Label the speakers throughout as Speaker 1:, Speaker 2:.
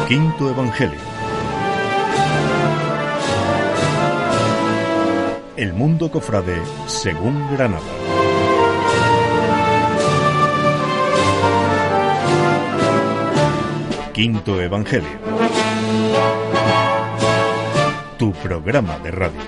Speaker 1: Quinto Evangelio. El mundo cofrade según Granada. Quinto Evangelio. Tu programa de radio.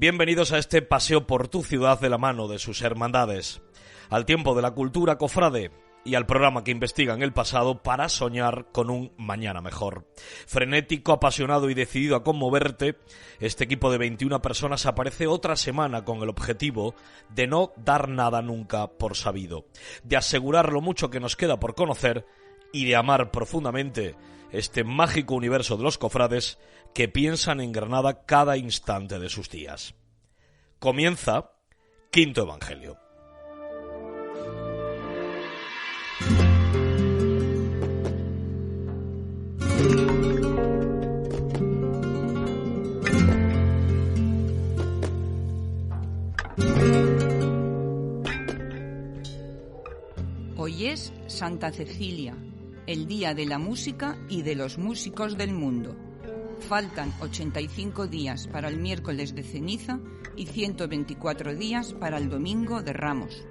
Speaker 2: Bienvenidos a este paseo por tu ciudad de la mano de sus hermandades, al tiempo de la cultura cofrade y al programa que investiga en el pasado para soñar con un mañana mejor. Frenético, apasionado y decidido a conmoverte, este equipo de 21 personas aparece otra semana con el objetivo de no dar nada nunca por sabido, de asegurar lo mucho que nos queda por conocer y de amar profundamente este mágico universo de los cofrades que piensan en Granada cada instante de sus días. Comienza Quinto Evangelio.
Speaker 3: Hoy es Santa Cecilia, el día de la música y de los músicos del mundo. Faltan 85 días para el miércoles de ceniza y 124 días para el domingo de Ramos.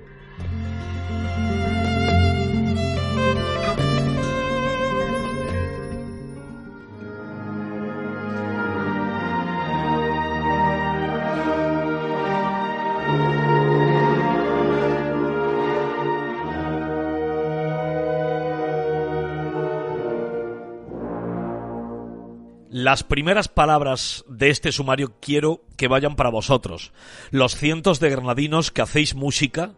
Speaker 2: Las primeras palabras de este sumario quiero que vayan para vosotros, los cientos de granadinos que hacéis música,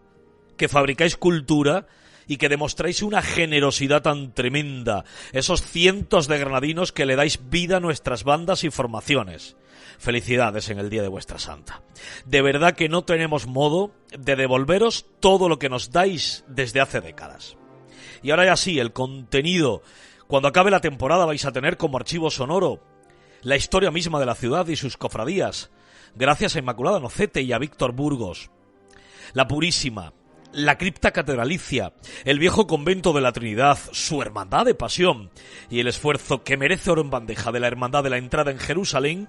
Speaker 2: que fabricáis cultura y que demostráis una generosidad tan tremenda, esos cientos de granadinos que le dais vida a nuestras bandas y formaciones. Felicidades en el día de vuestra santa. De verdad que no tenemos modo de devolveros todo lo que nos dais desde hace décadas. Y ahora ya sí, el contenido. Cuando acabe la temporada vais a tener como archivo sonoro la historia misma de la ciudad y sus cofradías, gracias a Inmaculada Nocete y a Víctor Burgos. La Purísima, la cripta catedralicia, el viejo convento de la Trinidad, su hermandad de pasión y el esfuerzo que merece oro en bandeja de la hermandad de la entrada en Jerusalén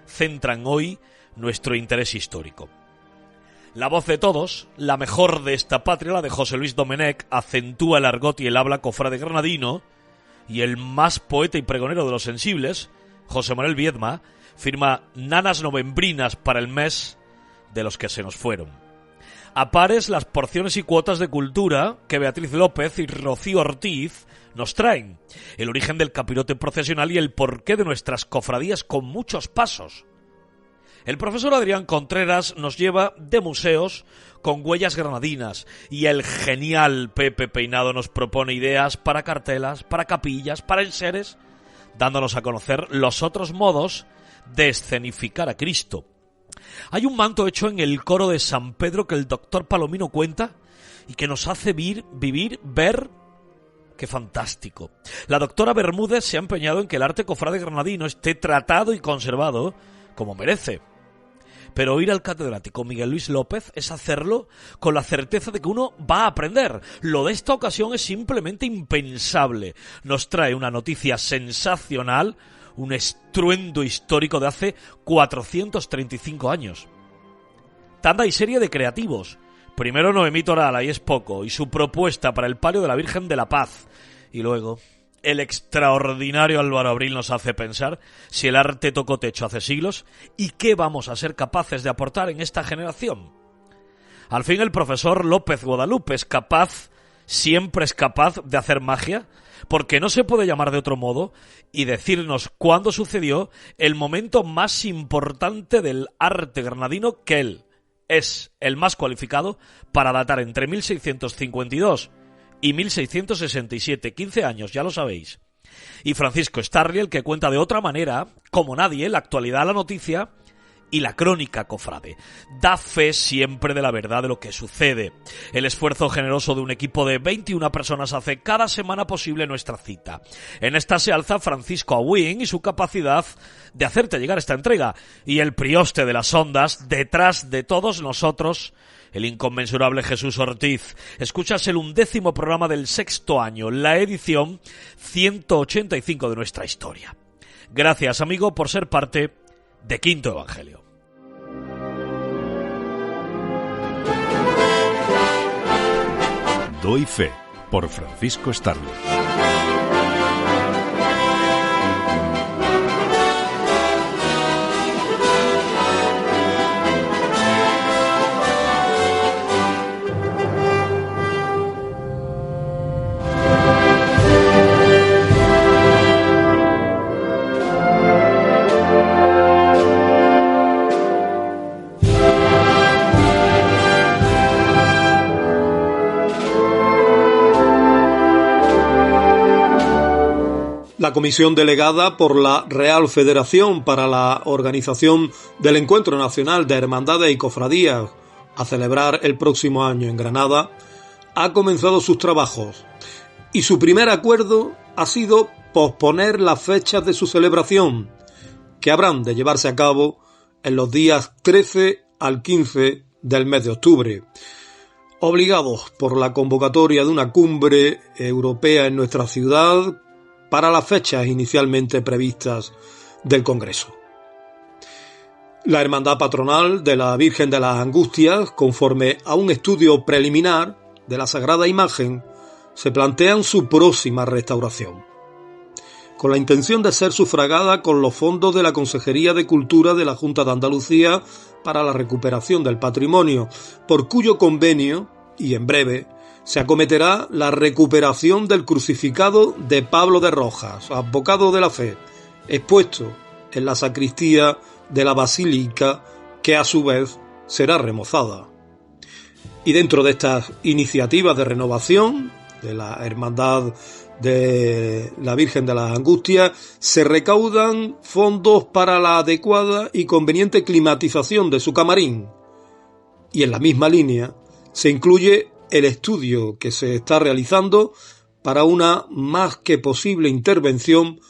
Speaker 2: centran hoy nuestro interés histórico. La voz de todos, la mejor de esta patria, la de José Luis Domenech, acentúa el argot y el habla cofrade granadino, y el más poeta y pregonero de los sensibles, José Manuel Viedma, firma nanas novembrinas para el mes de los que se nos fueron. A pares las porciones y cuotas de cultura que Beatriz López y Rocío Ortiz nos traen, el origen del capirote procesional y el porqué de nuestras cofradías con muchos pasos. El profesor Adrián Contreras nos lleva de museos con huellas granadinas y el genial Pepe Peinado nos propone ideas para cartelas, para capillas, para enseres, dándonos a conocer los otros modos de escenificar a Cristo. Hay un manto hecho en el coro de San Pedro que el doctor Palomino cuenta y que nos hace ver. ¡Qué fantástico! La doctora Bermúdez se ha empeñado en que el arte cofrade granadino esté tratado y conservado como merece. Pero oír al catedrático Miguel Luis López es hacerlo con la certeza de que uno va a aprender. Lo de esta ocasión es simplemente impensable. Nos trae una noticia sensacional, un estruendo histórico de hace 435 años. Tanda y serie de creativos. Primero Noemí Toral, ahí es poco, y su propuesta para el palio de la Virgen de la Paz. Y luego el extraordinario Álvaro Abril nos hace pensar si el arte tocó techo hace siglos y qué vamos a ser capaces de aportar en esta generación. Al fin el profesor López Guadalupe siempre es capaz de hacer magia, porque no se puede llamar de otro modo, y decirnos cuándo sucedió el momento más importante del arte granadino, que él es el más cualificado para datar entre 1652 y 1667, 15 años, ya lo sabéis. Y Francisco Starry, el que cuenta de otra manera, como nadie, la actualidad, la noticia y la crónica cofrade. Da fe siempre de la verdad de lo que sucede. El esfuerzo generoso de un equipo de 21 personas hace cada semana posible nuestra cita. En esta se alza Francisco Abuin y su capacidad de hacerte llegar esta entrega, y el prioste de las ondas, detrás de todos nosotros, el inconmensurable Jesús Ortiz. Escuchas el 11º programa del 6º año, la edición 185 de nuestra historia. Gracias, amigo, por ser parte de Quinto Evangelio.
Speaker 1: Doy fe, por Francisco Starling.
Speaker 4: La comisión delegada por la Real Federación para la organización del Encuentro Nacional de Hermandades y Cofradías a celebrar el próximo año en Granada ha comenzado sus trabajos y su primer acuerdo ha sido posponer las fechas de su celebración, que habrán de llevarse a cabo en los días 13 al 15 del mes de octubre, obligados por la convocatoria de una cumbre europea en nuestra ciudad para las fechas inicialmente previstas del Congreso. La Hermandad Patronal de la Virgen de las Angustias, conforme a un estudio preliminar de la Sagrada Imagen, se plantean su próxima restauración, con la intención de ser sufragada con los fondos de la Consejería de Cultura de la Junta de Andalucía para la recuperación del patrimonio, por cuyo convenio, y en breve, se acometerá la recuperación del crucificado de Pablo de Rojas, advocado de la fe, expuesto en la sacristía de la basílica, que a su vez será remozada. Y dentro de estas iniciativas de renovación de la Hermandad de la Virgen de las Angustias, se recaudan fondos para la adecuada y conveniente climatización de su camarín. Y en la misma línea se incluye el estudio que se está realizando para una más que posible intervención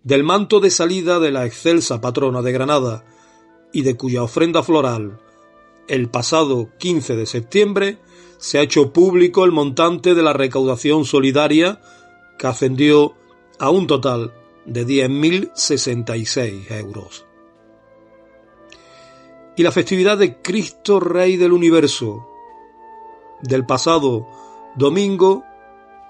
Speaker 4: del manto de salida de la excelsa patrona de Granada, y de cuya ofrenda floral, el pasado 15 de septiembre, se ha hecho público el montante de la recaudación solidaria, que ascendió a un total de 10.066 euros. Y la festividad de Cristo Rey del Universo del pasado domingo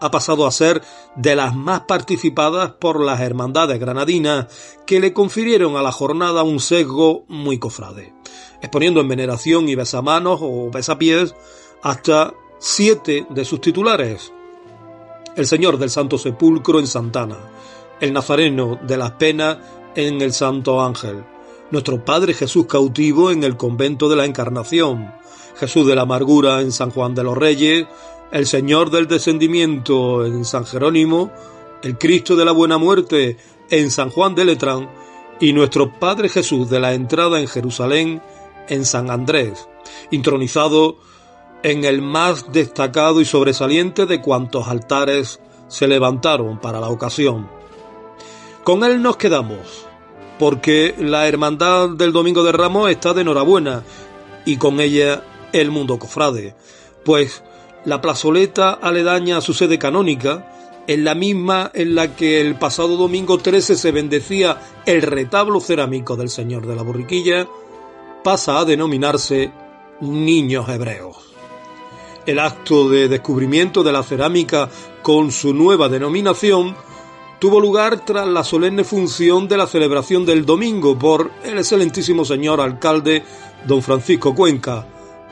Speaker 4: ha pasado a ser de las más participadas por las hermandades granadinas, que le confirieron a la jornada un sesgo muy cofrade, exponiendo en veneración y besamanos o besapiés hasta 7 de sus titulares: el Señor del Santo Sepulcro en Santana, el Nazareno de las Penas en el Santo Ángel, nuestro Padre Jesús cautivo en el Convento de la Encarnación, Jesús de la Amargura en San Juan de los Reyes, el Señor del Descendimiento en San Jerónimo, el Cristo de la Buena Muerte en San Juan de Letrán y nuestro Padre Jesús de la Entrada en Jerusalén en San Andrés, intronizado en el más destacado y sobresaliente de cuantos altares se levantaron para la ocasión. Con él nos quedamos, porque la Hermandad del Domingo de Ramos está de enhorabuena, y con ella el mundo cofrade, pues la plazoleta aledaña a su sede canónica, en la misma en la que el pasado domingo 13 se bendecía el retablo cerámico del Señor de la Borriquilla, pasa a denominarse Niños Hebreos. El acto de descubrimiento de la cerámica con su nueva denominación tuvo lugar tras la solemne función de la celebración del domingo por el excelentísimo señor alcalde don Francisco Cuenca,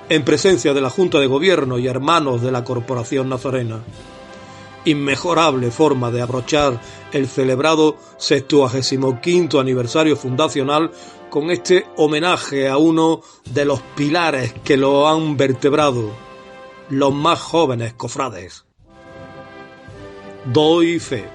Speaker 4: en presencia de la Junta de Gobierno y hermanos de la Corporación Nazarena. Inmejorable forma de abrochar el celebrado 65º aniversario fundacional con este homenaje a uno de los pilares que lo han vertebrado, los más jóvenes cofrades. Doy fe.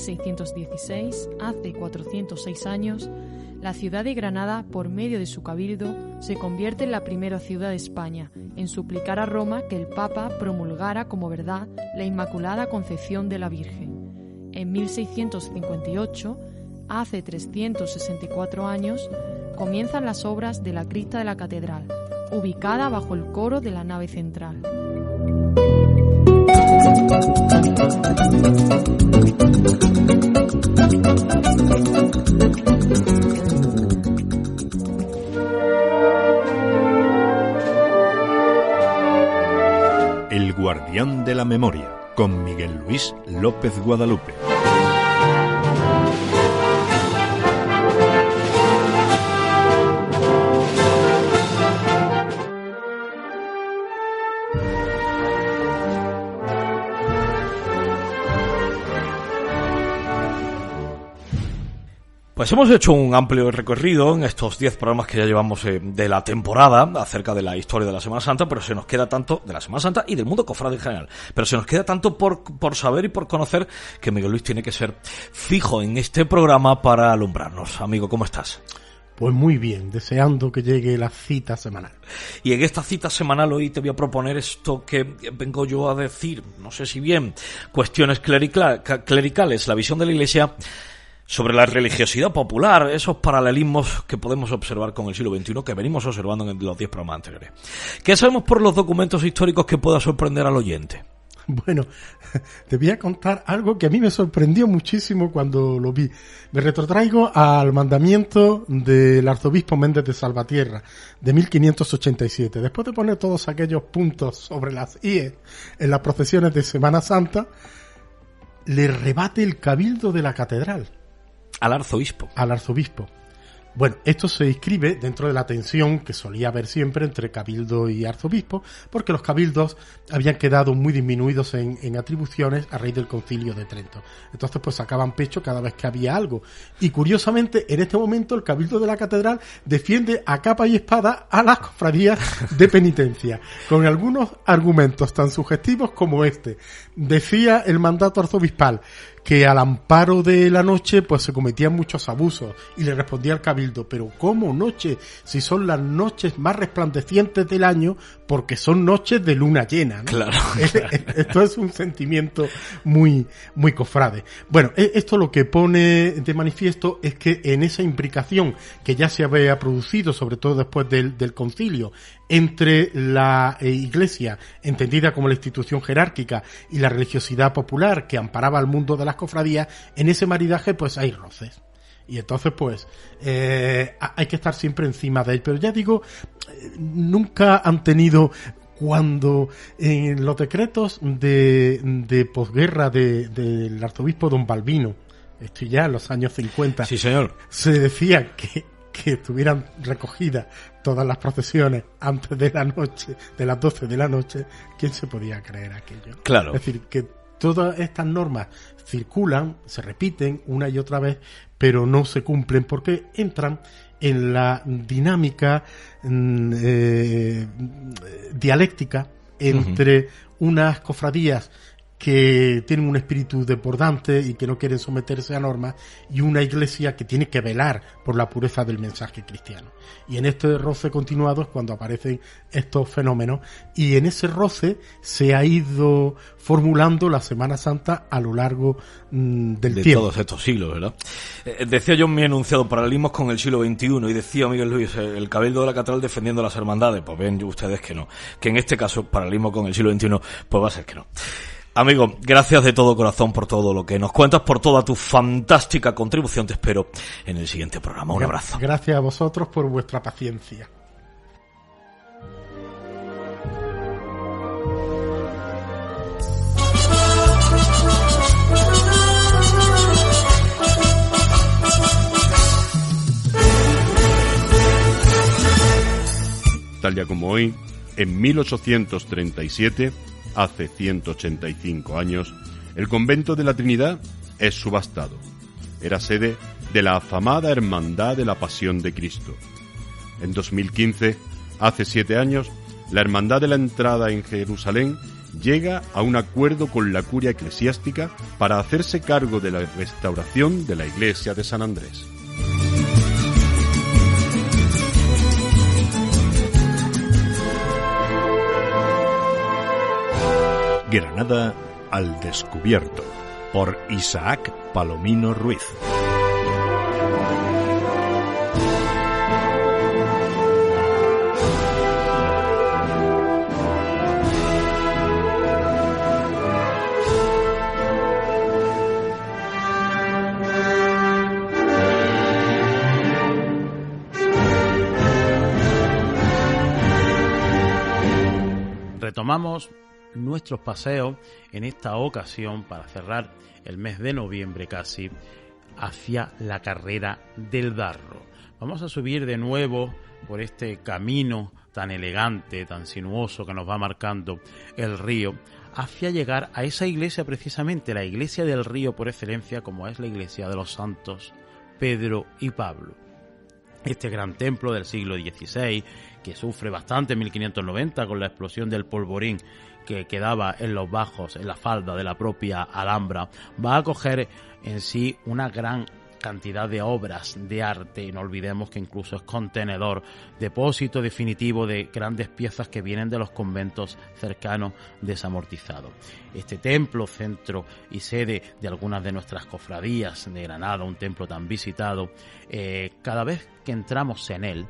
Speaker 5: 1616, hace 406 años, la ciudad de Granada, por medio de su cabildo, se convierte en la primera ciudad de España en suplicar a Roma que el Papa promulgara como verdad la Inmaculada Concepción de la Virgen. En 1658, hace 364 años, comienzan las obras de la cripta de la catedral, ubicada bajo el coro de la nave central.
Speaker 1: El guardián de la memoria, con Miguel Luis López Guadalupe.
Speaker 2: Pues hemos hecho un amplio recorrido en estos 10 programas que ya llevamos de la temporada acerca de la historia de la Semana Santa, pero se nos queda tanto de la Semana Santa y del mundo cofrade en general, pero se nos queda tanto por saber y por conocer que Miguel Luis tiene que ser fijo en este programa para alumbrarnos. Amigo, ¿cómo estás?
Speaker 6: Pues muy bien, deseando que llegue la cita semanal.
Speaker 2: Y en esta cita semanal hoy te voy a proponer esto que vengo yo a decir, no sé si bien, cuestiones clericales, la visión de la Iglesia sobre la religiosidad popular, esos paralelismos que podemos observar con el siglo XXI, que venimos observando en los 10 programas anteriores. ¿Qué sabemos por los documentos históricos que pueda sorprender al oyente?
Speaker 6: Bueno, te voy a contar algo que a mí me sorprendió muchísimo cuando lo vi. Me retrotraigo al mandamiento del arzobispo Méndez de Salvatierra, de 1587. Después de poner todos aquellos puntos sobre las IE en las procesiones de Semana Santa, le rebate el cabildo de la catedral.
Speaker 2: Al arzobispo.
Speaker 6: Al arzobispo. Bueno, esto se inscribe dentro de la tensión que solía haber siempre entre cabildo y arzobispo, porque los cabildos habían quedado muy disminuidos en atribuciones a raíz del Concilio de Trento. Entonces, pues sacaban pecho cada vez que había algo. Y curiosamente, en este momento, el cabildo de la catedral defiende a capa y espada a las cofradías de penitencia, con algunos argumentos tan sugestivos como este. Decía el mandato arzobispal que al amparo de la noche pues se cometían muchos abusos, y le respondía al cabildo: pero ¿cómo noche? Si son las noches más resplandecientes del año, porque son noches de luna llena, ¿no?
Speaker 2: Claro.
Speaker 6: Esto es un sentimiento muy, muy cofrade. Bueno, esto lo que pone de manifiesto es que en esa imbricación que ya se había producido, sobre todo después del concilio, entre la Iglesia, entendida como la institución jerárquica, y la religiosidad popular que amparaba al mundo de las cofradías, en ese maridaje pues hay roces. Y entonces pues hay que estar siempre encima de él. Pero ya digo, nunca han tenido, cuando en los decretos de posguerra del arzobispo don Balbino, esto ya en los años 50,
Speaker 2: sí, señor, se
Speaker 6: decía que estuvieran recogidas todas las procesiones antes de la noche, de las 12 de la noche, ¿quién se podía creer aquello?
Speaker 2: Claro.
Speaker 6: Es decir, que todas estas normas circulan, se repiten una y otra vez, pero no se cumplen porque entran en la dinámica dialéctica entre unas cofradías que tienen un espíritu desbordante y que no quieren someterse a normas, y una iglesia que tiene que velar por la pureza del mensaje cristiano. Y en este roce continuado es cuando aparecen estos fenómenos, y en ese roce se ha ido formulando la Semana Santa a lo largo del tiempo. De
Speaker 2: todos estos siglos, ¿verdad? Decía yo en mi enunciado, paralelismos con el siglo XXI, y decía Miguel Luis, el cabildo de la catedral defendiendo las hermandades. Pues ven ustedes que no, que en este caso paralelismo con el siglo XXI, pues va a ser que no. Amigo, gracias de todo corazón por todo lo que nos cuentas, por toda tu fantástica contribución. Te espero en el siguiente programa. Un abrazo.
Speaker 6: Gracias a vosotros por vuestra paciencia.
Speaker 1: Tal día como hoy, en 1837, hace 185 años, el convento de la Trinidad es subastado. Era sede de la afamada Hermandad de la Pasión de Cristo. En 2015, hace 7 años, la Hermandad de la Entrada en Jerusalén llega a un acuerdo con la curia eclesiástica para hacerse cargo de la restauración de la iglesia de San Andrés.
Speaker 7: Granada al descubierto, por Isaac Palomino Ruiz.
Speaker 8: Retomamos nuestros paseos en esta ocasión para cerrar el mes de noviembre casi hacia la Carrera del Darro. Vamos a subir de nuevo por este camino tan elegante, tan sinuoso que nos va marcando el río, hacia llegar a esa iglesia, precisamente la iglesia del río por excelencia, como es la iglesia de los santos Pedro y Pablo. Este gran templo del siglo XVI, que sufre bastante en 1590 con la explosión del polvorín que quedaba en los bajos, en la falda de la propia Alhambra, va a acoger en sí una gran cantidad de obras de arte, y no olvidemos que incluso es contenedor, depósito definitivo de grandes piezas que vienen de los conventos cercanos desamortizados. Este templo, centro y sede de algunas de nuestras cofradías de Granada, un templo tan visitado, cada vez que entramos en él,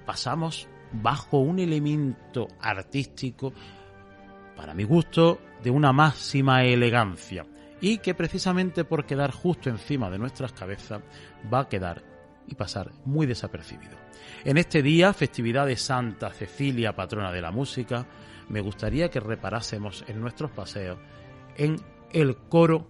Speaker 8: pasamos bajo un elemento artístico, para mi gusto, de una máxima elegancia, y que precisamente por quedar justo encima de nuestras cabezas va a quedar y pasar muy desapercibido. En este día, festividad de Santa Cecilia, patrona de la música, me gustaría que reparásemos en nuestros paseos en el coro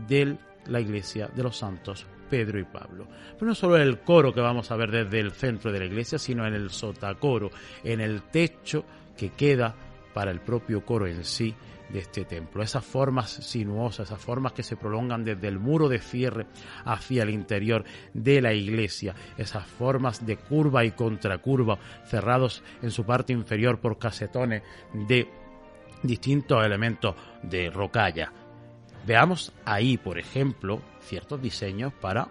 Speaker 8: de la iglesia de los santos Pedro y Pablo. Pero no solo el coro que vamos a ver desde el centro de la iglesia, sino en el sotacoro, en el techo que queda para el propio coro en sí de este templo. Esas formas sinuosas, esas formas que se prolongan desde el muro de cierre hacia el interior de la iglesia, esas formas de curva y contracurva cerrados en su parte inferior por casetones de distintos elementos de rocalla. Veamos ahí, por ejemplo, ciertos diseños para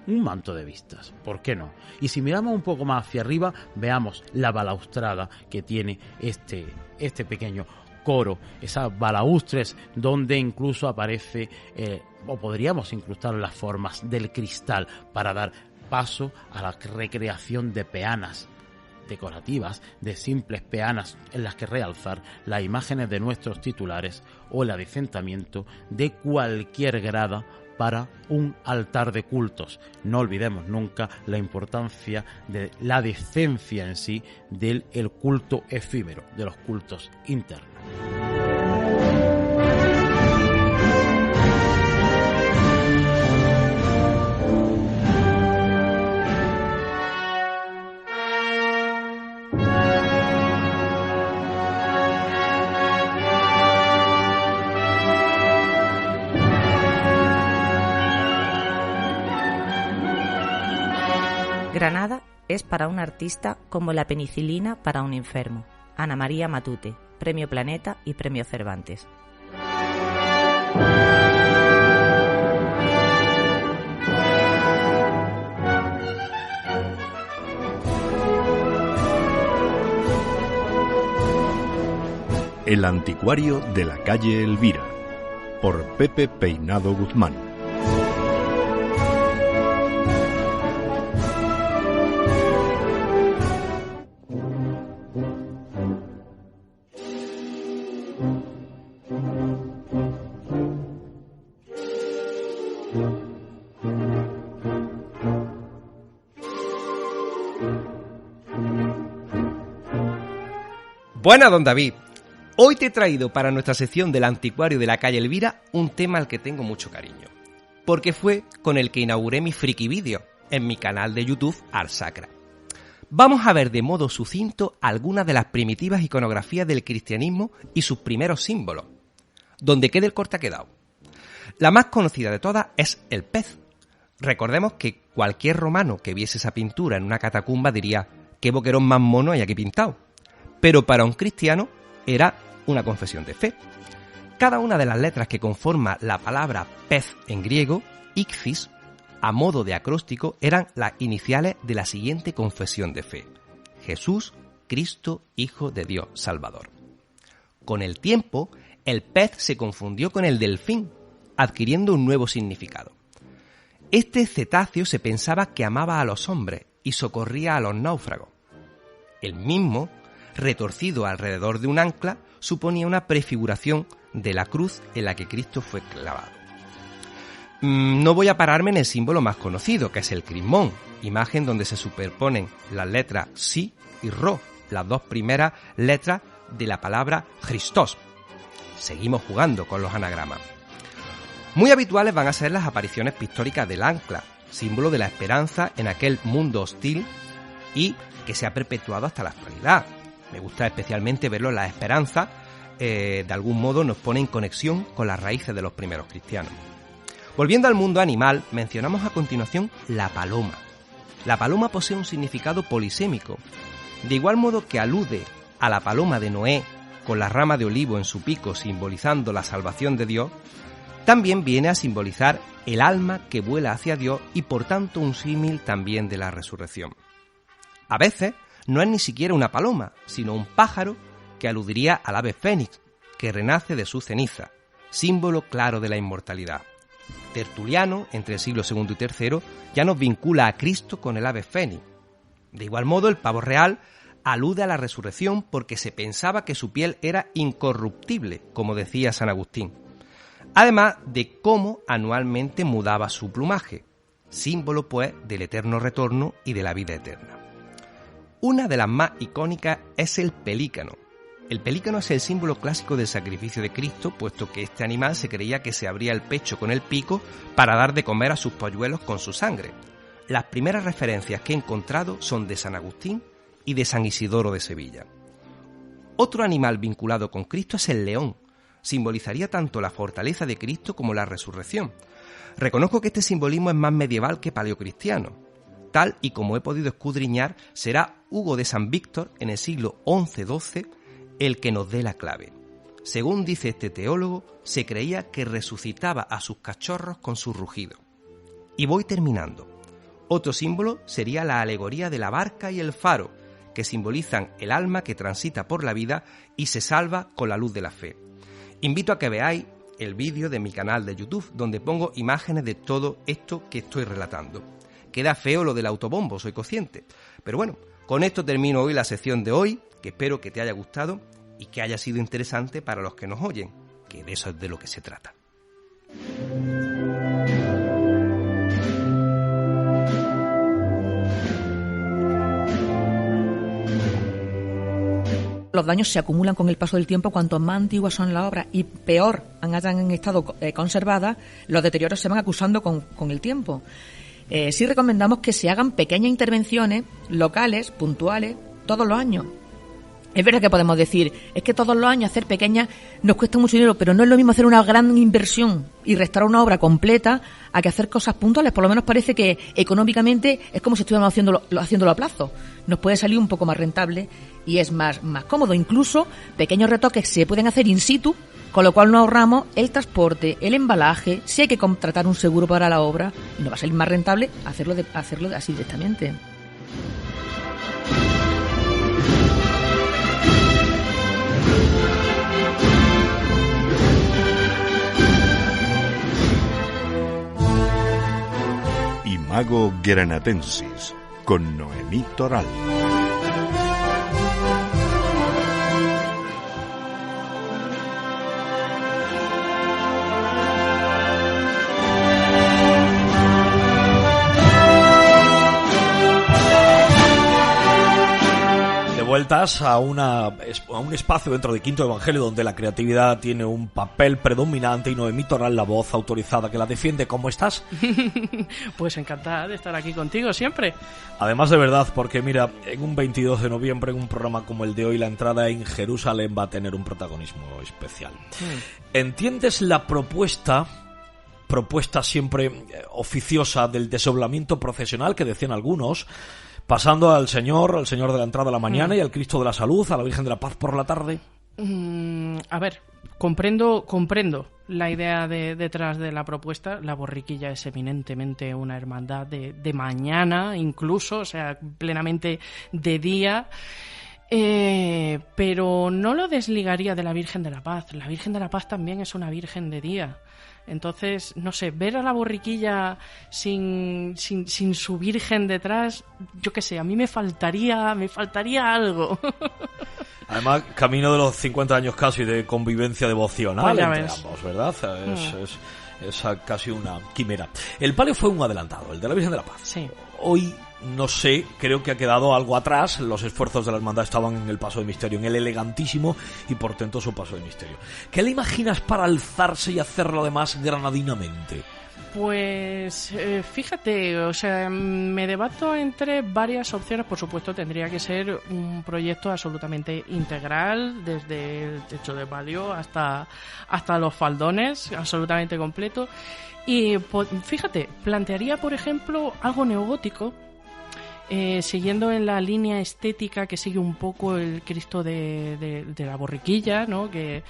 Speaker 8: un manto de vistas, ¿por qué no? Y si miramos un poco más hacia arriba, veamos la balaustrada que tiene este pequeño coro, esas balaustres donde incluso aparece, o podríamos incrustar las formas del cristal para dar paso a la recreación de peanas decorativas, de simples peanas en las que realzar las imágenes de nuestros titulares o el adecentamiento de cualquier grada para un altar de cultos. No olvidemos nunca la importancia de la decencia en sí del culto efímero, de los cultos internos.
Speaker 9: Granada es para un artista como la penicilina para un enfermo. Ana María Matute, Premio Planeta y Premio Cervantes.
Speaker 7: El anticuario de la calle Elvira, por Pepe Peinado Guzmán.
Speaker 10: Buenas, don David. Hoy te he traído para nuestra sección del anticuario de la calle Elvira un tema al que tengo mucho cariño, porque fue con el que inauguré mi friki vídeo en mi canal de YouTube Art Sacra. Vamos a ver de modo sucinto algunas de las primitivas iconografías del cristianismo y sus primeros símbolos. Donde quede el corte ha quedado. La más conocida de todas es el pez. Recordemos que cualquier romano que viese esa pintura en una catacumba diría: ¿qué boquerón más mono hay aquí pintado? Pero para un cristiano era una confesión de fe. Cada una de las letras que conforma la palabra pez en griego, ichthys, a modo de acróstico, eran las iniciales de la siguiente confesión de fe: Jesús, Cristo, Hijo de Dios, Salvador. Con el tiempo, el pez se confundió con el delfín, adquiriendo un nuevo significado. Este cetáceo se pensaba que amaba a los hombres y socorría a los náufragos. El mismo, retorcido alrededor de un ancla, suponía una prefiguración de la cruz en la que Cristo fue clavado. No voy a pararme en el símbolo más conocido, que es el crismón, imagen donde se superponen las letras Si y Ro, las dos primeras letras de la palabra Christos. Seguimos jugando con los anagramas. Muy habituales van a ser las apariciones pictóricas del ancla, símbolo de la esperanza en aquel mundo hostil y que se ha perpetuado hasta la actualidad. Me gusta especialmente verlo en la esperanza, de algún modo nos pone en conexión con las raíces de los primeros cristianos. Volviendo al mundo animal, mencionamos a continuación la paloma. La paloma posee un significado polisémico. De igual modo que alude a la paloma de Noé, con la rama de olivo en su pico simbolizando la salvación de Dios, también viene a simbolizar el alma que vuela hacia Dios y por tanto un símil también de la resurrección. A veces no es ni siquiera una paloma, sino un pájaro que aludiría al ave fénix, que renace de su ceniza, símbolo claro de la inmortalidad. Tertuliano, entre el siglo II y III, ya nos vincula a Cristo con el ave fénix. De igual modo, el pavo real alude a la resurrección porque se pensaba que su piel era incorruptible, como decía San Agustín. Además de cómo anualmente mudaba su plumaje, símbolo pues del eterno retorno y de la vida eterna. Una de las más icónicas es el pelícano. El pelícano es el símbolo clásico del sacrificio de Cristo, puesto que este animal se creía que se abría el pecho con el pico para dar de comer a sus polluelos con su sangre. Las primeras referencias que he encontrado son de San Agustín y de San Isidoro de Sevilla. Otro animal vinculado con Cristo es el león. Simbolizaría tanto la fortaleza de Cristo como la resurrección. Reconozco que este simbolismo es más medieval que paleocristiano. Tal y como he podido escudriñar, será Hugo de San Víctor en el siglo XI-XII el que nos dé la clave. Según dice este teólogo, se creía que resucitaba a sus cachorros con su rugido. Y voy terminando. Otro símbolo sería la alegoría de la barca y el faro, que simbolizan el alma que transita por la vida y se salva con la luz de la fe. Invito a que veáis el vídeo de mi canal de YouTube, donde pongo imágenes de todo esto que estoy relatando. Queda feo lo del autobombo, soy consciente. Pero bueno, con esto termino hoy la sección de hoy, que espero que te haya gustado y que haya sido interesante para los que nos oyen, que de eso es de lo que se trata.
Speaker 11: Los daños se acumulan con el paso del tiempo. Cuanto más antiguas son las obras y peor hayan estado conservadas, los deterioros se van acusando con el tiempo. Sí recomendamos que se hagan pequeñas intervenciones locales, puntuales, todos los años. Es verdad que podemos decir, es que todos los años hacer pequeñas nos cuesta mucho dinero, pero no es lo mismo hacer una gran inversión y restaurar una obra completa a que hacer cosas puntuales. Por lo menos parece que económicamente es como si estuviéramos haciéndolo a plazo. Nos puede salir un poco más rentable y es más cómodo. Incluso pequeños retoques se pueden hacer in situ, con lo cual nos ahorramos el transporte, el embalaje, si hay que contratar un seguro para la obra, y nos va a salir más rentable hacerlo así directamente.
Speaker 7: Imago Granatensis, con Noemí Toral.
Speaker 2: Vueltas a un espacio dentro de Quinto Evangelio donde la creatividad tiene un papel predominante y Noemí Toral, la voz autorizada que la defiende. ¿Cómo estás?
Speaker 12: Pues encantada de estar aquí contigo siempre.
Speaker 2: Además de verdad, porque mira, en un 22 de noviembre, en un programa como el de hoy, la entrada en Jerusalén va a tener un protagonismo especial. ¿Entiendes la propuesta siempre oficiosa del desdoblamiento procesional que decían algunos? Pasando al Señor de la entrada a la mañana y al Cristo de la salud, a la Virgen de la Paz por la tarde.
Speaker 12: A ver, comprendo la idea detrás de la propuesta. La borriquilla es eminentemente una hermandad de mañana, incluso, o sea, plenamente de día. Pero no lo desligaría de la Virgen de la Paz. La Virgen de la Paz también es una Virgen de día. Entonces, no sé, ver a la borriquilla sin su Virgen detrás, yo qué sé, a mí me faltaría algo.
Speaker 2: Además, camino de los 50 años casi de convivencia devocional entre ambos, ¿verdad? Es casi una quimera. El palio fue un adelantado, el de la Virgen de la Paz.
Speaker 12: Sí.
Speaker 2: Hoy, no sé, creo que ha quedado algo atrás. Los esfuerzos de la hermandad estaban en el paso de misterio, en el elegantísimo y portentoso paso de misterio. ¿Qué le imaginas para alzarse y hacerlo además granadinamente?
Speaker 12: Pues fíjate, o sea, me debato entre varias opciones. Por supuesto, tendría que ser un proyecto absolutamente integral, desde el techo de palio hasta los faldones, absolutamente completo. Y fíjate, plantearía, por ejemplo, algo neogótico, siguiendo en la línea estética que sigue un poco el Cristo de la borriquilla, ¿no? Que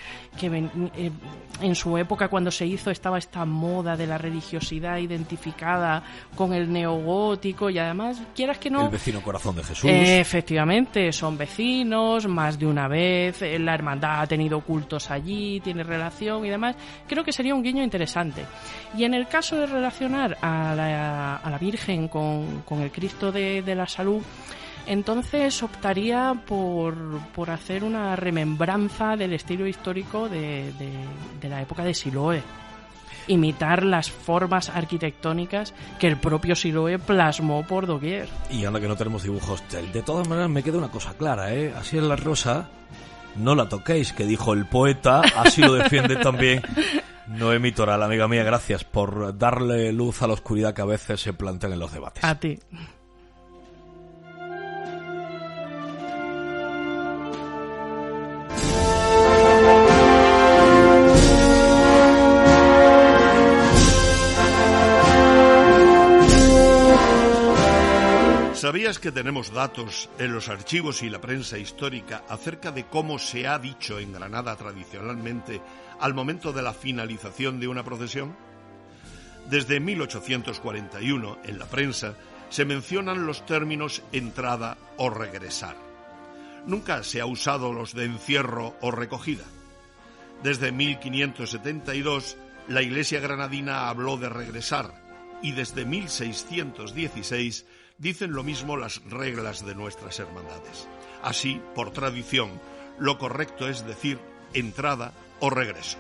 Speaker 12: en su época, cuando se hizo, estaba esta moda de la religiosidad identificada con el neogótico, y además, quieras que no,
Speaker 2: el vecino corazón de Jesús.
Speaker 12: Efectivamente, son vecinos, más de una vez, la hermandad ha tenido cultos allí, tiene relación y demás. Creo que sería un guiño interesante. Y en el caso de relacionar a la Virgen con el Cristo de la Salud, entonces optaría por hacer una remembranza del estilo histórico de la época de Siloé. Imitar las formas arquitectónicas que el propio Siloé plasmó por doquier.
Speaker 2: Y anda que no tenemos dibujos. De todas maneras, me queda una cosa clara, ¿eh? Así es la rosa, no la toquéis, que dijo el poeta, así lo defiende también Noemí Toral. Amiga mía, gracias por darle luz a la oscuridad que a veces se plantea en los debates.
Speaker 12: A ti.
Speaker 13: ¿Sabías que tenemos datos en los archivos y la prensa histórica acerca de cómo se ha dicho en Granada tradicionalmente al momento de la finalización de una procesión? Desde 1841, en la prensa, se mencionan los términos entrada o regresar. Nunca se ha usado los de encierro o recogida. Desde 1572, la Iglesia granadina habló de regresar, y desde 1616 dicen lo mismo las reglas de nuestras hermandades. Así, por tradición, lo correcto es decir entrada o regreso.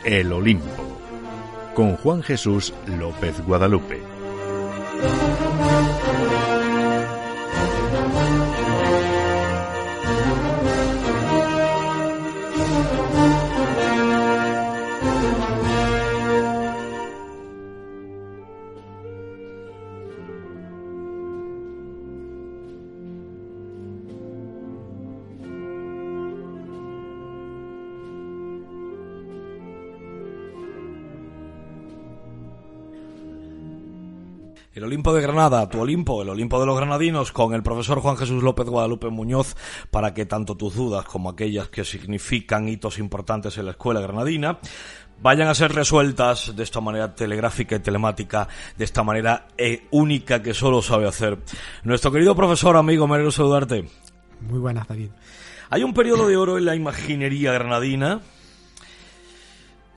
Speaker 7: El Olimpo, con Juan Jesús López Guadalupe.
Speaker 2: El Olimpo de Granada, tu Olimpo, el Olimpo de los granadinos, con el profesor Juan Jesús López Guadalupe Muñoz, para que tanto tus dudas como aquellas que significan hitos importantes en la escuela granadina vayan a ser resueltas de esta manera telegráfica y telemática, de esta manera única que solo sabe hacer nuestro querido profesor, amigo, me alegro saludarte.
Speaker 14: Muy buenas, David.
Speaker 2: Hay un periodo de oro en la imaginería granadina,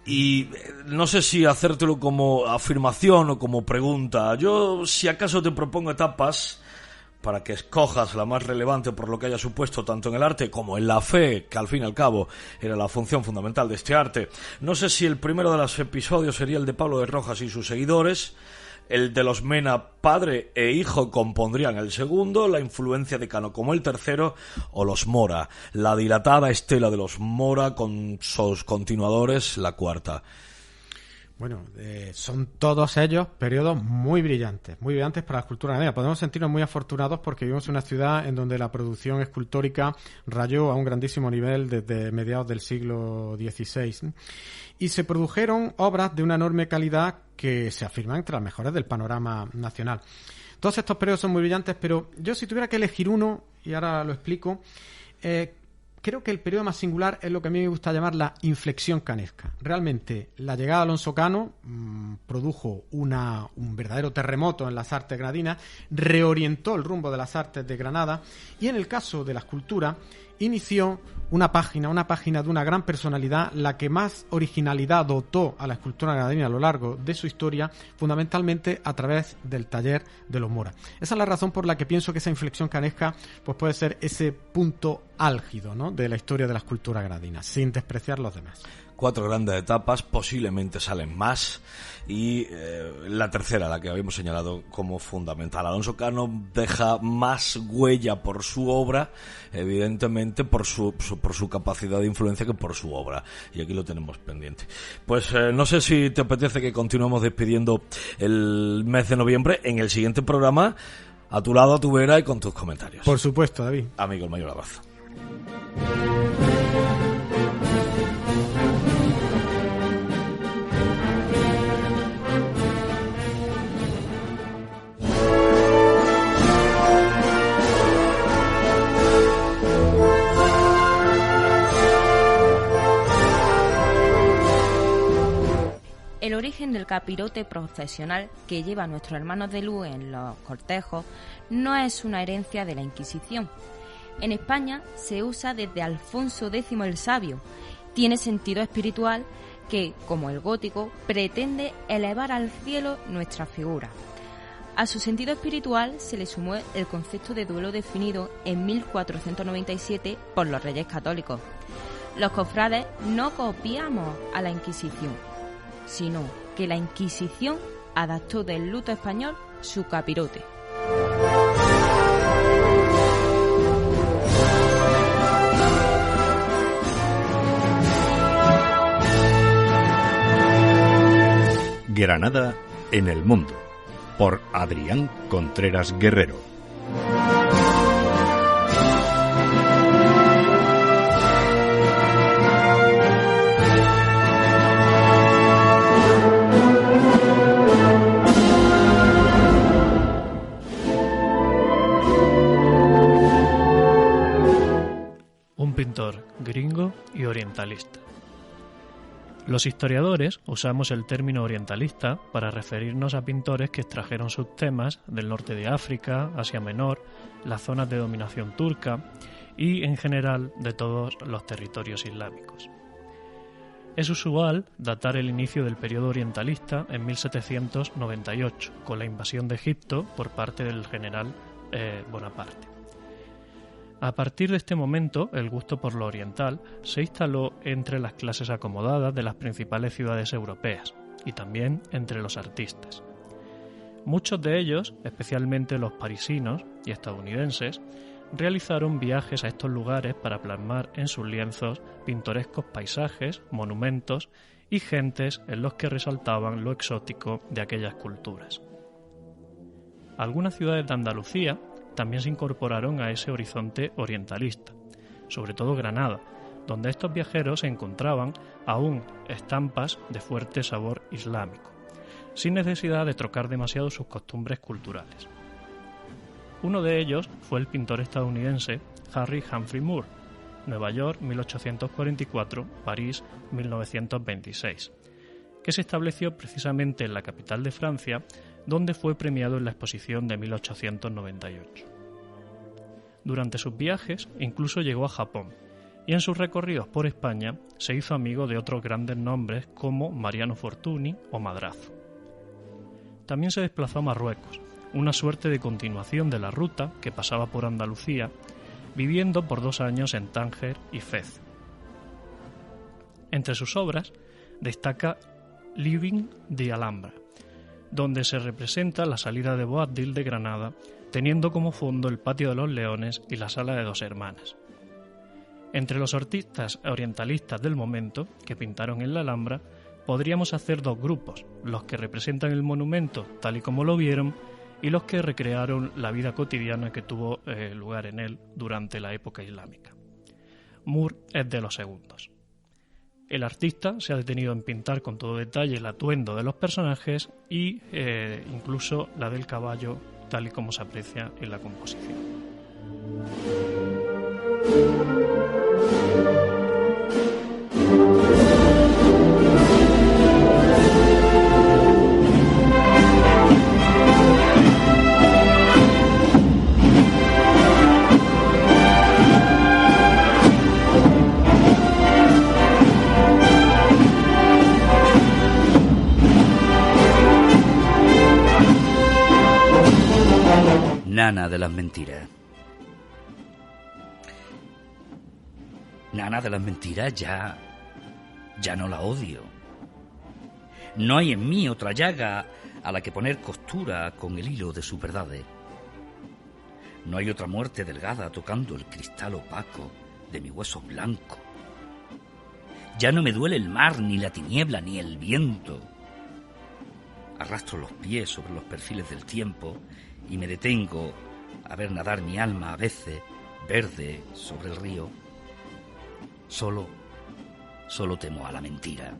Speaker 2: y no sé si hacértelo como afirmación o como pregunta. Yo, si acaso, te propongo etapas para que escojas la más relevante por lo que haya supuesto tanto en el arte como en la fe, que al fin y al cabo era la función fundamental de este arte. No sé si el primero de los episodios sería el de Pablo de Rojas y sus seguidores. El de los Mena, padre e hijo, compondrían el segundo, la influencia de Cano como el tercero, o los Mora, la dilatada estela de los Mora con sus continuadores, la cuarta.
Speaker 14: Bueno, son todos ellos periodos muy brillantes para la escultura granadina. Podemos sentirnos muy afortunados porque vivimos en una ciudad en donde la producción escultórica rayó a un grandísimo nivel desde mediados del siglo XVI. Y se produjeron obras de una enorme calidad que se afirman entre las mejores del panorama nacional. Todos estos periodos son muy brillantes, pero yo si tuviera que elegir uno, y ahora lo explico, creo que el periodo más singular es lo que a mí me gusta llamar la inflexión canesca. Realmente, la llegada de Alonso Cano produjo un verdadero terremoto en las artes granadinas, reorientó el rumbo de las artes de Granada y en el caso de la escultura inició una página de una gran personalidad, la que más originalidad dotó a la escultura granadina a lo largo de su historia, fundamentalmente a través del taller de los Mora. Esa es la razón por la que pienso que esa inflexión canesca pues puede ser ese punto álgido, ¿no?, de la historia de la escultura granadina, sin despreciar los demás.
Speaker 2: 4 grandes etapas, posiblemente salen más, y la tercera, la que habíamos señalado como fundamental. Alonso Cano deja más huella por su obra, evidentemente por su capacidad de influencia, que por su obra, y aquí lo tenemos pendiente. Pues no sé si te apetece que continuemos despidiendo el mes de noviembre en el siguiente programa, a tu lado, a tu vera y con tus comentarios.
Speaker 14: Por supuesto, David.
Speaker 2: Amigo, el mayor abrazo.
Speaker 9: El origen del capirote profesional que lleva a nuestros hermanos de luz en los cortejos no es una herencia de la Inquisición. En España se usa desde Alfonso X el Sabio. Tiene sentido espiritual que, como el gótico, pretende elevar al cielo nuestra figura. A su sentido espiritual se le sumó el concepto de duelo definido en 1497 por los Reyes Católicos. Los cofrades no copiamos a la Inquisición, sino que la Inquisición adaptó del luto español su capirote.
Speaker 7: Granada en el mundo, por Adrián Contreras Guerrero.
Speaker 15: Un pintor gringo y orientalista. Los historiadores usamos el término orientalista para referirnos a pintores que extrajeron sus temas del norte de África, Asia Menor, las zonas de dominación turca y, en general, de todos los territorios islámicos. Es usual datar el inicio del periodo orientalista en 1798, con la invasión de Egipto por parte del general Bonaparte. A partir de este momento, el gusto por lo oriental se instaló entre las clases acomodadas de las principales ciudades europeas y también entre los artistas. Muchos de ellos, especialmente los parisinos y estadounidenses, realizaron viajes a estos lugares para plasmar en sus lienzos pintorescos paisajes, monumentos y gentes en los que resaltaban lo exótico de aquellas culturas. Algunas ciudades de Andalucía también se incorporaron a ese horizonte orientalista, sobre todo Granada, donde estos viajeros encontraban aún estampas de fuerte sabor islámico, sin necesidad de trocar demasiado sus costumbres culturales. Uno de ellos fue el pintor estadounidense Harry Humphrey Moore, Nueva York 1844, París 1926, que se estableció precisamente en la capital de Francia, donde fue premiado en la exposición de 1898. Durante sus viajes incluso llegó a Japón, y en sus recorridos por España se hizo amigo de otros grandes nombres como Mariano Fortuny o Madrazo. También se desplazó a Marruecos, una suerte de continuación de la ruta que pasaba por Andalucía, viviendo por 2 años en Tánger y Fez. Entre sus obras destaca Living the Alhambra, donde se representa la salida de Boabdil de Granada, teniendo como fondo el Patio de los Leones y la Sala de 2 Hermanas. Entre los artistas orientalistas del momento que pintaron en la Alhambra, podríamos hacer 2 grupos, los que representan el monumento tal y como lo vieron y los que recrearon la vida cotidiana que tuvo lugar en él durante la época islámica. Moore es de los segundos. El artista se ha detenido en pintar con todo detalle el atuendo de los personajes y incluso la del caballo, tal y como se aprecia en la composición.
Speaker 16: Nana de las mentiras. Nana de las mentiras ya no la odio. No hay en mí otra llaga a la que poner costura con el hilo de sus verdades. No hay otra muerte delgada tocando el cristal opaco de mi hueso blanco. Ya no me duele el mar, ni la tiniebla, ni el viento. Arrastro los pies sobre los perfiles del tiempo y me detengo a ver nadar mi alma a veces verde sobre el río. Solo temo a la mentira.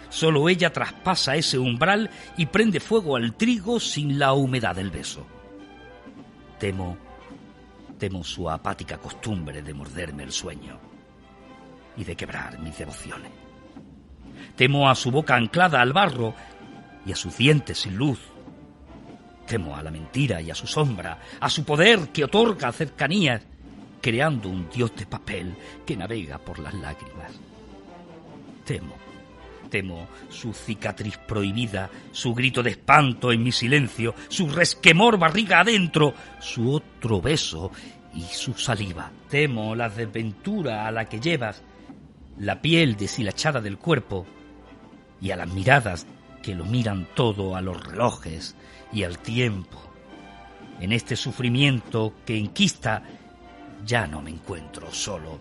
Speaker 16: Solo ella traspasa ese umbral y prende fuego al trigo sin la humedad del beso. Temo su apática costumbre de morderme el sueño y de quebrar mis devociones. Temo a su boca anclada al barro y a sus dientes sin luz. Temo a la mentira y a su sombra, a su poder que otorga cercanías, creando un dios de papel que navega por las lágrimas. Temo su cicatriz prohibida, su grito de espanto en mi silencio, su resquemor barriga adentro, su otro beso y su saliva. Temo la desventura a la que llevas, la piel deshilachada del cuerpo y a las miradas que lo miran todo, a los relojes y al tiempo. En este sufrimiento que enquista ya no me encuentro solo.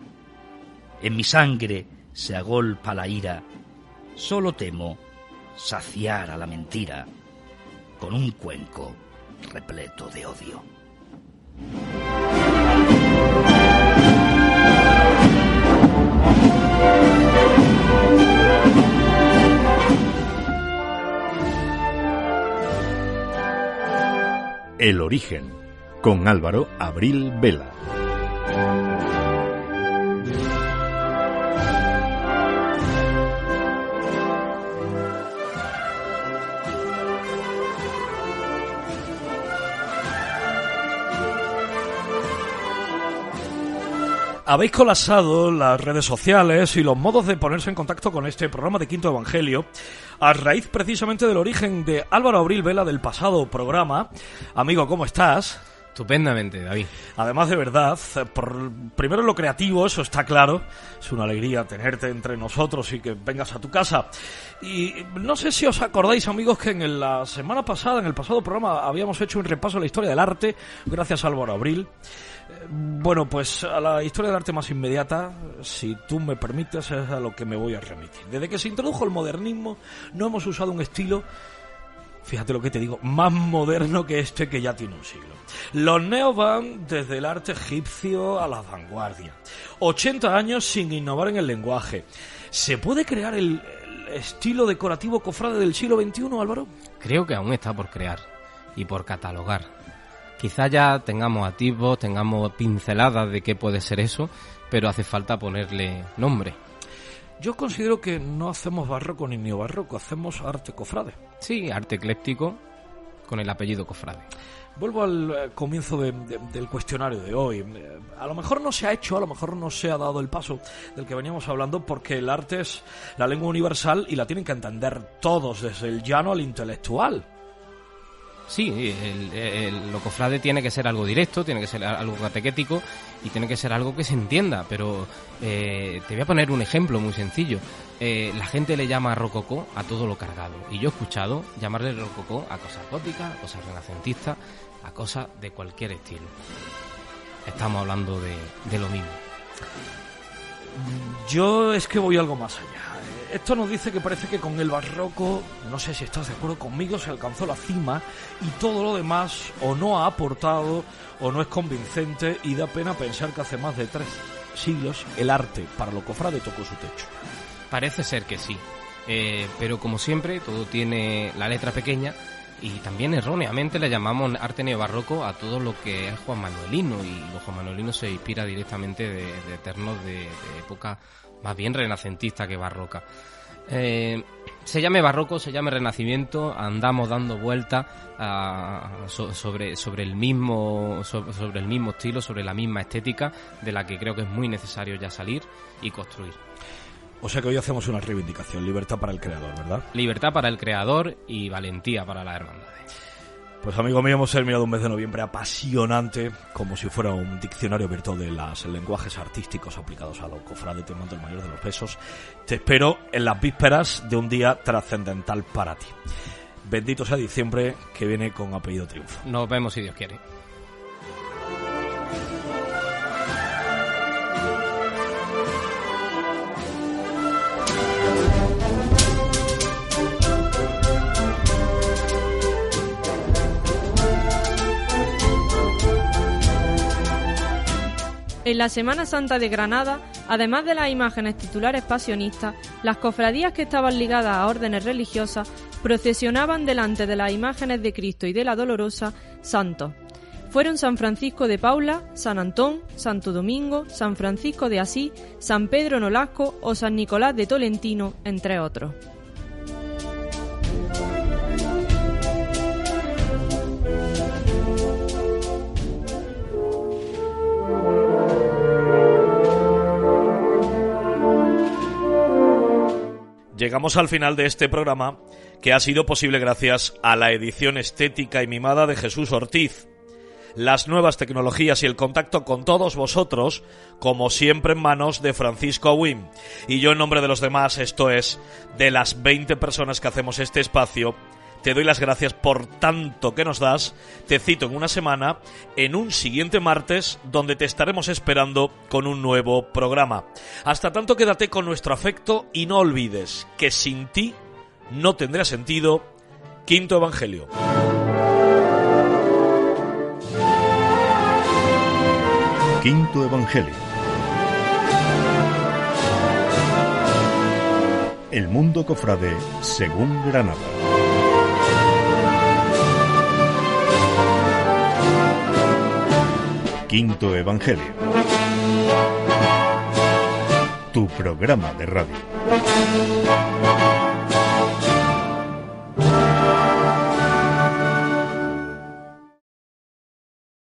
Speaker 16: En mi sangre se agolpa la ira. Solo temo saciar a la mentira con un cuenco repleto de odio.
Speaker 7: El origen, con Álvaro Abril Vela.
Speaker 2: Habéis colapsado las redes sociales y los modos de ponerse en contacto con este programa de Quinto Evangelio a raíz precisamente del origen de Álvaro Abril Vela del pasado programa. Amigo, ¿cómo estás?
Speaker 10: Estupendamente, David.
Speaker 2: Además, de verdad, primero lo creativo, eso está claro. Es una alegría tenerte entre nosotros y que vengas a tu casa. Y no sé si os acordáis, amigos, que en la semana pasada, en el pasado programa, habíamos hecho un repaso a la historia del arte, gracias a Álvaro Abril. Bueno, pues a la historia del arte más inmediata, si tú me permites, es a lo que me voy a remitir. Desde que se introdujo el modernismo, no hemos usado un estilo, fíjate lo que te digo, más moderno que este, que ya tiene un siglo. Los neos van desde el arte egipcio a la vanguardia. 80 años sin innovar en el lenguaje. ¿Se puede crear el estilo decorativo cofrade del siglo XXI, Álvaro?
Speaker 10: Creo que aún está por crear y por catalogar. Quizá ya tengamos atisbos, tengamos pinceladas de qué puede ser eso, pero hace falta ponerle nombre.
Speaker 2: Yo considero que no hacemos barroco ni neobarroco, hacemos arte cofrade.
Speaker 10: Sí, arte ecléctico con el apellido cofrade.
Speaker 2: Vuelvo al comienzo del cuestionario de hoy. A lo mejor no se ha hecho, a lo mejor no se ha dado el paso del que veníamos hablando, porque el arte es la lengua universal y la tienen que entender todos, desde el llano al intelectual.
Speaker 10: Sí, lo cofrade tiene que ser algo directo, tiene que ser algo catequético y tiene que ser algo que se entienda, pero te voy a poner un ejemplo muy sencillo. La gente le llama rococó a todo lo cargado, y yo he escuchado llamarle rococó a cosas góticas, a cosas renacentistas, a cosas de cualquier estilo. Estamos hablando de lo mismo.
Speaker 2: Yo es que voy algo más allá. Esto nos dice que parece que con el barroco, no sé si estás de acuerdo conmigo, se alcanzó la cima y todo lo demás o no ha aportado o no es convincente, y da pena pensar que hace más de 3 siglos, el arte para lo cofrade tocó su techo.
Speaker 10: Parece ser que sí, pero como siempre, todo tiene la letra pequeña y también erróneamente le llamamos arte neobarroco a todo lo que es Juan Manuelino, y los Juan Manuelinos se inspira directamente de eternos de época más bien renacentista que barroca. Se llame barroco, se llame renacimiento, andamos dando vueltas sobre el mismo estilo, sobre la misma estética, de la que creo que es muy necesario ya salir y construir.
Speaker 2: O sea que hoy hacemos una reivindicación, libertad para el creador, ¿verdad?
Speaker 10: Libertad para el creador y valentía para las hermandades.
Speaker 2: Pues amigo mío, hemos terminado un mes de noviembre apasionante, como si fuera un diccionario abierto de los lenguajes artísticos aplicados a lo cofrade. Te mando el mayor de los besos. Te espero en las vísperas de un día trascendental para ti. Bendito sea diciembre, que viene con apellido triunfo.
Speaker 10: Nos vemos si Dios quiere.
Speaker 17: En la Semana Santa de Granada, además de las imágenes titulares pasionistas, las cofradías que estaban ligadas a órdenes religiosas procesionaban delante de las imágenes de Cristo y de la Dolorosa santos. Fueron San Francisco de Paula, San Antón, Santo Domingo, San Francisco de Asís, San Pedro Nolasco o San Nicolás de Tolentino, entre otros.
Speaker 2: Llegamos al final de este programa, que ha sido posible gracias a la edición estética y mimada de Jesús Ortiz. Las nuevas tecnologías y el contacto con todos vosotros, como siempre, en manos de Francisco Agüín. Y yo, en nombre de los demás, esto es, de las 20 personas que hacemos este espacio, te doy las gracias por tanto que nos das. Te cito en una semana, en un siguiente martes, donde te estaremos esperando con un nuevo programa. Hasta tanto, quédate con nuestro afecto y no olvides que sin ti no tendrá sentido Quinto Evangelio.
Speaker 7: Quinto Evangelio. El mundo cofrade según Granada. Quinto Evangelio. Tu programa de radio.